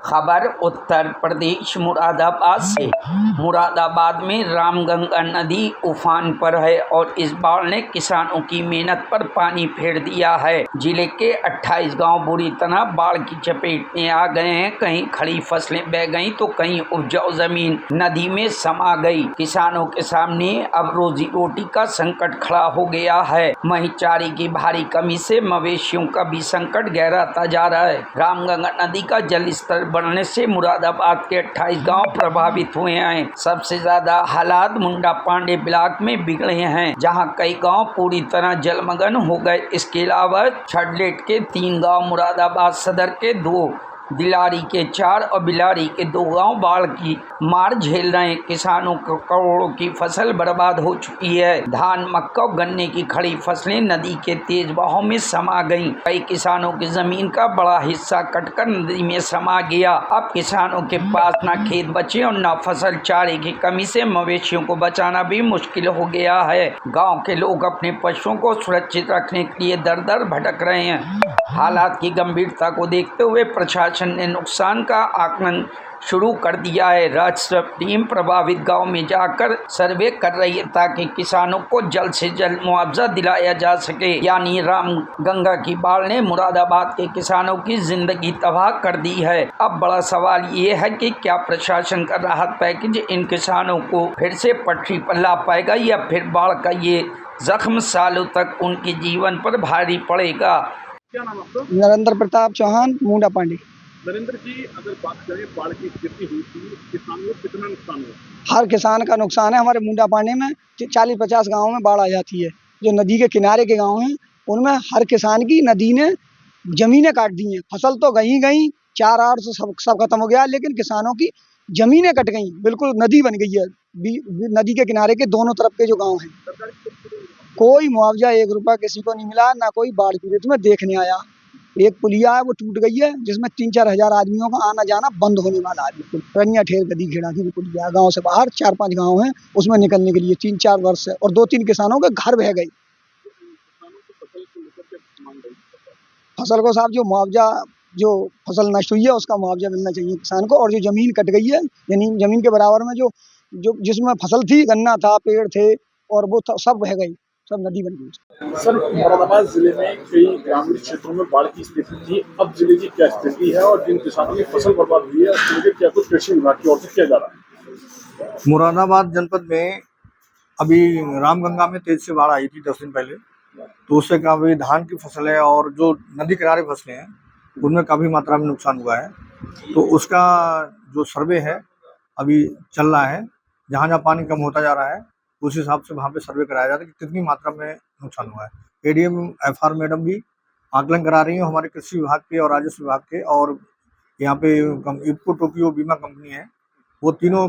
खबर उत्तर प्रदेश मुरादाबाद से। मुरादाबाद में रामगंगा नदी उफान पर है और इस बाढ़ ने किसानों की मेहनत पर पानी फेर दिया है। जिले के 28 गांव बुरी तरह बाढ़ की चपेट में आ गए हैं। कहीं खड़ी फसलें बह गईं तो कहीं उपजाऊ जमीन नदी में समा गई। किसानों के सामने अब रोजी रोटी का संकट खड़ा हो गया है। वहीं चारे की भारी कमी से मवेशियों का भी संकट गहराता जा रहा है। रामगंगा नदी का जल स्तर बढ़ने से मुरादाबाद के 28 गांव प्रभावित हुए हैं। सबसे ज्यादा हालात मुंडा पांडे ब्लॉक में बिगड़े हैं, जहां कई गांव पूरी तरह जलमग्न हो गए। इसके अलावा छड़लेट के 3 गांव, मुरादाबाद सदर के 2, दिलारी के 4 और बिलारी के 2 गांव बाढ़ की मार झेल रहे हैं। किसानों को करोड़ों की फसल बर्बाद हो चुकी है। धान, मक्का और गन्ने की खड़ी फसलें नदी के तेज बहाव में समा गईं। कई किसानों की जमीन का बड़ा हिस्सा कटकर नदी में समा गया। अब किसानों के पास न खेत बचे और न फसल। चारे की कमी से मवेशियों को बचाना भी मुश्किल हो गया है। गाँव के लोग अपने पशुओं को सुरक्षित रखने के लिए दर दर भटक रहे हैं। हालात की गंभीरता को देखते हुए प्रशासन ने नुकसान का आकलन शुरू कर दिया है। राजस्व टीम प्रभावित गांव में जाकर सर्वे कर रही है ताकि किसानों को जल्द से जल्द मुआवजा दिलाया जा सके। यानी रामगंगा की बाढ़ ने मुरादाबाद के किसानों की जिंदगी तबाह कर दी है। अब बड़ा सवाल ये है कि क्या प्रशासन का राहत पैकेज इन किसानों को फिर से पटरी पर ला पाएगा या फिर बाढ़ का ये जख्म सालों तक उनके जीवन पर भारी पड़ेगा। क्या नाम आपका? नरेंद्र प्रताप चौहान, मुंडा पांडे। नरेंद्र जी, अगर बात करें बाढ़ की स्थिति हुई थी, किसानों को कितना नुकसान हुआ? हर किसान का नुकसान है। हमारे मुंडा पांडे में 40-50 गाँव में बाढ़ आ जाती है। जो नदी के किनारे के गाँव हैं उनमें हर किसान की नदी ने जमीनें काट दी हैं। फसल तो गई 4-8 सब खत्म हो गया, लेकिन किसानों की जमीनें कट गई। बिल्कुल नदी बन गई है। नदी के किनारे के दोनों तरफ के जो गाँव हैं, कोई मुआवजा 1 रुपया किसी को नहीं मिला, ना कोई बाढ़ पीड़ित में देखने आया। एक पुलिया है वो टूट गई है, जिसमें 3-4 हजार आदमियों का आना जाना बंद होने वाला है। बिल्कुल रनिया ठेर गदी खेड़ा की पुलिया गाँव से बाहर 4-5 गाँव हैं, उसमें निकलने के लिए 3-4 वर्ष है और 2-3 किसानों के घर बह गई। फसल को साहब जो मुआवजा, जो फसल नष्ट हुई है उसका मुआवजा मिलना चाहिए किसान को। और जो जमीन कट गई है, यानी जमीन के बराबर में जो जिसमें फसल थी, गन्ना था, पेड़ थे, और वो सब बह गई, सब नदी बन गई। सर, मुरादाबाद जिले में कई ग्रामीण क्षेत्रों में बाढ़ की स्थिति थी, अब जिले की क्या स्थिति है और जिन किसानों की फसल बर्बाद हुई है उनके क्या कुछ कृषि विभाग की ओर से किया जा रहा है? मुरादाबाद जनपद में अभी रामगंगा में तेज से बाढ़ आई थी 10 दिन पहले, तो उससे काफ़ी धान की फसलें और जो नदी किनारे फसलें हैं उनमें काफ़ी मात्रा में नुकसान हुआ है। तो उसका जो सर्वे है अभी चल रहा है। जहाँ जहाँ पानी कम होता जा रहा है उस हिसाब से वहाँ पे सर्वे कराया जाता है कि कितनी मात्रा में नुकसान हुआ है। एडीएम एफआर मैडम भी आकलन करा रही हैं हमारे कृषि विभाग के और राजस्व विभाग के, और यहाँ पे इफको टोक्यो बीमा कंपनी है, वो तीनों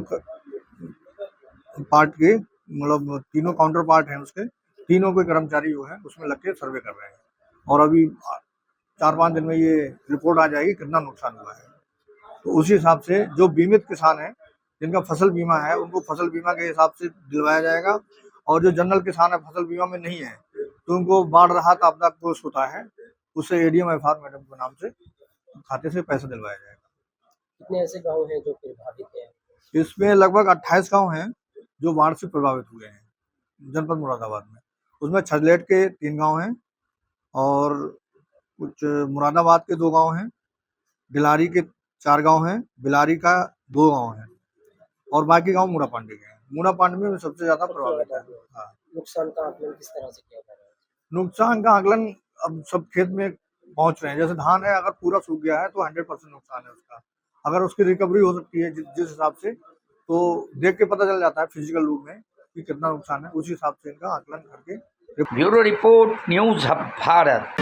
पार्ट के, मतलब तीनों काउंटर पार्ट हैं उसके, तीनों के कर्मचारी जो है उसमें लग के सर्वे कर रहे हैं और अभी 4-5 दिन में ये रिपोर्ट आ जाएगी कितना नुकसान हुआ है। तो उसी हिसाब से जो बीमित किसान हैं, जिनका फसल बीमा है, उनको फसल बीमा के हिसाब से दिलवाया जाएगा, और जो जनरल किसान है फसल बीमा में नहीं है तो उनको बाढ़ राहत आपदा कोष होता है, उससे एडीएम एफआर मैडम के नाम से खाते से पैसा दिलवाया जाएगा। कितने ऐसे गांव हैं जो प्रभावित हैं? इसमें लगभग 28 गांव हैं जो बाढ़ से प्रभावित हुए हैं जनपद मुरादाबाद में। उसमें छड़लेट के 3 गांव हैं और कुछ मुरादाबाद के 2 गांव हैं, दिलारी के 4 गांव हैं, बिलारी का 2 गांव हैं और बाकी गांव मुंडा पांडे के हैं। मुंडा पांडे में सबसे ज्यादा प्रभावित है। हाँ। नुकसान का आकलन किस तरह से किया जा रहा है? नुकसान का आकलन अब सब खेत में पहुंच रहे हैं। जैसे धान है, अगर पूरा सूख गया है तो 100% नुकसान है उसका। अगर उसकी रिकवरी हो सकती है जिस हिसाब से, तो देख के पता चल जाता है फिजिकल रूप में कि कितना नुकसान है, उसी हिसाब से इनका आकलन करके। Bureau report, news hub Bharat.